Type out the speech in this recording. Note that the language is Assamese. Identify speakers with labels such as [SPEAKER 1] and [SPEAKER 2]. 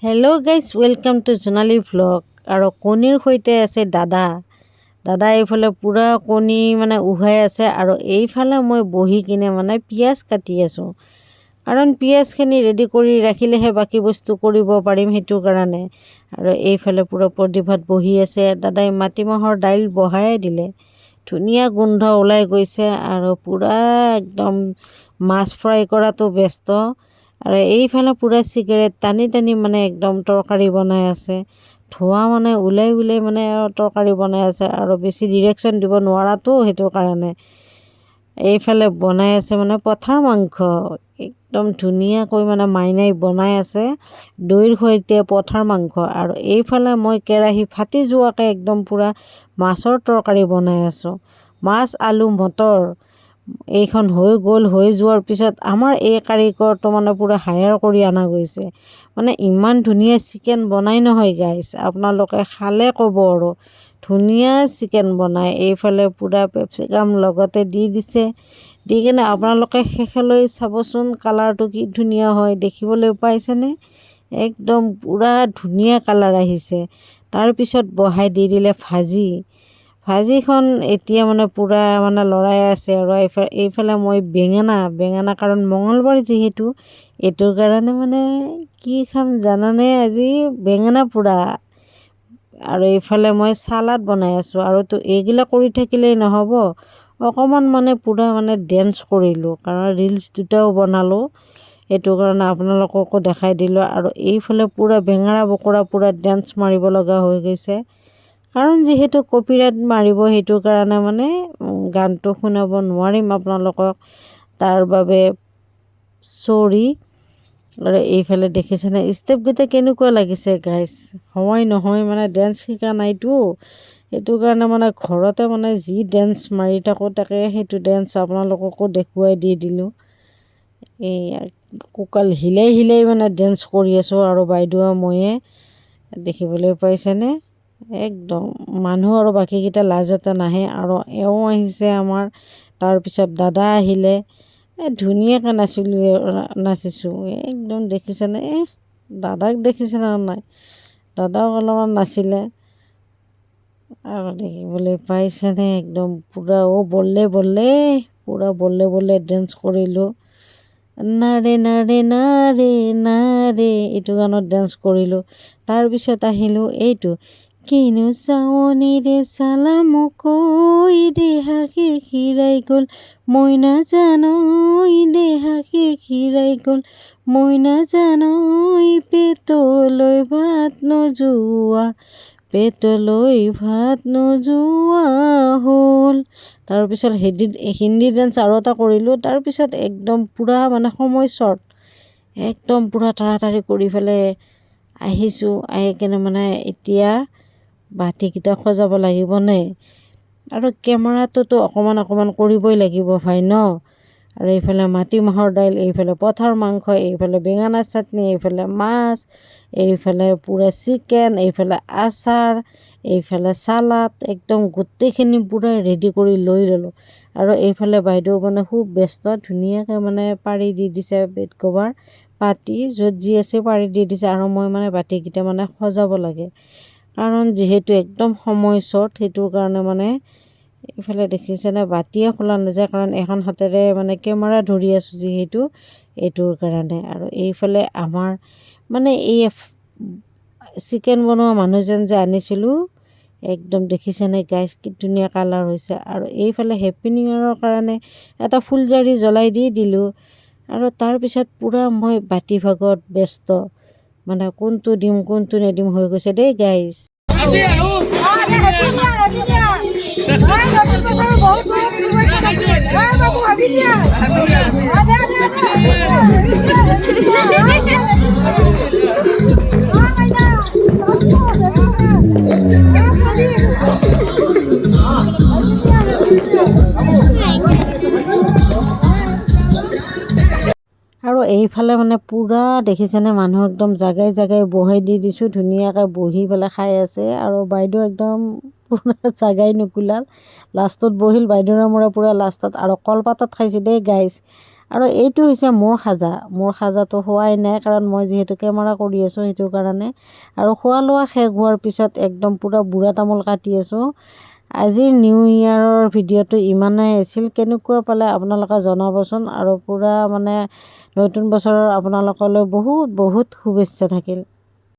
[SPEAKER 1] Hello' guys, welcome to Jonali vlog. আৰু কণীৰ সৈতে আছে দাদা এইফালে পূৰা কণী উহাই আছে আৰু এইফালে মই বহি কিনে পিঁয়াজ কাটি আছোঁ। কাৰণ পিঁয়াজখিনি ৰেডি কৰি ৰাখিলেহে বাকী বস্তু কৰিব পাৰিম, সেইটো কাৰণে। আৰু এইফালে পূৰা প্ৰদীপহঁত বহি আছে। দাদাই মাটিমাহৰ দাইল বহাই দিলে, ধুনীয়া গোন্ধ ওলাই গৈছে আৰু পূৰা একদম মাছ ফ্ৰাই কৰাটো ব্যস্ত। আৰু এইফালে পূৰা চিগাৰেট টানি টানি একদম তৰকাৰী বনাই আছে। ধোঁৱা ওলাই তৰকাৰী বনাই আছে আৰু বেছি ডিৰেকশ্যন দিব নোৱাৰাতো, সেইটো কাৰণে। এইফালে বনাই আছে পঠাৰ মাংস, একদম ধুনীয়াকৈ মাইনাই বনাই আছে দৈৰ সৈতে পঠাৰ মাংস। আৰু এইফালে মই কেৰাহী ফাটি যোৱাকৈ একদম পূৰা মাছৰ তৰকাৰী বনাই আছোঁ। মাছ, আলু, মটৰ এইখন হৈ গ'ল। হৈ যোৱাৰ পিছত আমাৰ এই কাৰিকৰটো পূৰা হায়াৰ কৰি অনা গৈছে। ইমান ধুনীয়া চিকেন বনাই নহয় গাইছ, আপোনালোকে খালে ক'ব আৰু ধুনীয়া চিকেন বনায়। এইফালে পূৰা পেপচিকাম লগতে দি দিছে, দি কিনে আপোনালোকে শেষলৈ চাবচোন কালাৰটো কি ধুনীয়া হয়, দেখিবলৈ পাইছেনে? একদম পূৰা ধুনীয়া কালাৰ আহিছে। তাৰপিছত বহাই দি দিলে ভাজিখন এতিয়া পূৰা লৰাই আছে। আৰু এইফালে মই বেঙেনা কাৰণ মঙলবাৰ যিহেতু, এইটোৰ কাৰণে কি খাম জানানে, আজি বেঙেনা পোৰা। আৰু এইফালে মই চালাড বনাই আছোঁ। আৰু এইগিলা কৰি থাকিলেই নহ'ব, অকণমান পূৰা ডেন্স কৰিলোঁ, কাৰণ ৰিলচ দুটাও বনালোঁ, সেইটো কাৰণে আপোনালোককো দেখাই দিলোঁ। আৰু এইফালে পূৰা বেঙেনা বকৰা পূৰা ডেন্স মাৰিব লগা হৈ গৈছে, কাৰণ যিহেতু কপিৰাইট মাৰিব, সেইটো কাৰণে গানটো শুনাব নোৱাৰিম আপোনালোকক, তাৰ বাবে চৰি। আৰু এইফালে দেখিছেনে ষ্টেপকেইটা কেনেকুৱা লাগিছে গাইছ? হয় নহয়, ডেন্স শিকা নাইতো, সেইটো কাৰণে ঘৰতে যি ডেন্স মাৰি থাকোঁ তাকে সেইটো ডেন্স আপোনালোককো দেখুৱাই দি দিলোঁ। এই কঁকাল হিলাই ডেন্স কৰি আছোঁ আৰু বাইদেউ ময়ে, দেখিবলৈ পাইছেনে? একদম মানুহ আৰু বাকীকেইটা লাজতে নাহে। আৰু এওঁ আহিছে আমাৰ, তাৰপিছত দাদা আহিলে। ধুনীয়াকৈ নাচিছোঁ একদম, দেখিছেনে? দাদাক দেখিছেনে নাই? দাদাও অলপমান নাছিলে আৰু দেখিবলৈ পাইছেনে? একদম পূৰা বল্লে পূৰা বল্লে ডেন্স কৰিলোঁ। নাৰে নাৰে নাৰে নাৰে, এইটো গানত ডেন্স কৰিলোঁ। তাৰপিছত আহিলোঁ এইটো, কিনো চাৱনিৰে চালা মোকৈ, দেহা খিৰখিৰাই গ'ল মই নাজানৈ, দেহা খিৰখিৰাই গ'ল মই নাজানৈ, পেটলৈ ভাত নোযোৱা হ'ল। তাৰপিছত হিন্দী ডেন্স আৰু এটা কৰিলোঁ। তাৰপিছত একদম পূৰা সময় শ্বৰ্ট, একদম পূৰা তাড়াতাড়ি কৰি পেলাই আহিছোঁ। আহি কিনে এতিয়া বাতিকেইটা সজাব লাগিবনে, আৰু কেমেৰাটোতো অকণমান কৰিবই লাগিব ভাই ন। আৰু এইফালে মাটিমাহৰ দাইল, এইফালে পঠাৰ মাংস, এইফালে বেঙেনা চাটনি, এইফালে মাছ, এইফালে পূৰা চিকেন, এইফালে আচাৰ, এইফালে চালাড, একদম গোটেইখিনি পূৰা ৰেডি কৰি লৈ ল'লোঁ। আৰু এইফালে বাইদেউ খুব ব্যস্ত, ধুনীয়াকৈ পাৰি দি দিছে বেড কভাৰ পাতি, য'ত যি আছে পাৰি দি দিছে। আৰু মই বাতিকেইটা সজাব লাগে, কাৰণ যিহেতু একদম সময় শ্বৰ্ট, সেইটোৰ কাৰণে এইফালে দেখিছেনে বাতিয়ে খোলা নাযায়, কাৰণ এখন হাতেৰে কেমেৰা ধৰি আছোঁ যিহেতু, এইটোৰ কাৰণে। আৰু এইফালে আমাৰ এই চিকেন বনোৱা মানুহজন যে আনিছিলোঁ, একদম দেখিছেনে গাইছ কি ধুনীয়া কালাৰ হৈছে। আৰু এইফালে হেপ্পী নিউ ইয়েৰৰ কাৰণে এটা ফুলজাৰি জ্বলাই দি দিলোঁ। আৰু তাৰপিছত পূৰা মই বাতিভাগত ব্যস্ত, কোনটো দিম কোনটো নিদিম হৈ গৈছে দেই গাইছ। আৰু এইফালে পূৰা দেখিছেনে মানুহ একদম জাগাই বহাই দি দিছোঁ, ধুনীয়াকৈ বহি পেলাই খাই আছে। আৰু বাইদেউ একদম পূৰা জাগাই নুকুলাল, লাষ্টত বহিল বাইদেউৰ মূৰে পূৰা লাষ্টত। আৰু কলপাতত খাইছোঁ দেই গাইছ, আৰু এইটো হৈছে মোৰ খাজাটো হোৱাই নাই, কাৰণ মই যিহেতু কেমেৰা কৰি আছোঁ সেইটো কাৰণে। আৰু খোৱা লোৱা শেষ হোৱাৰ পিছত একদম পূৰা বুঢ়া তামোল কাটি আছোঁ। আজিৰ নিউ ইয়েৰৰ ভিডিঅ'টো ইমানেই আছিল। কেনেকুৱা পালে আপোনালোকে জনাবচোন। আৰু পূৰা মানে নতুন বছৰৰ আপোনালোকলৈ বহুত বহুত শুভেচ্ছা থাকিল।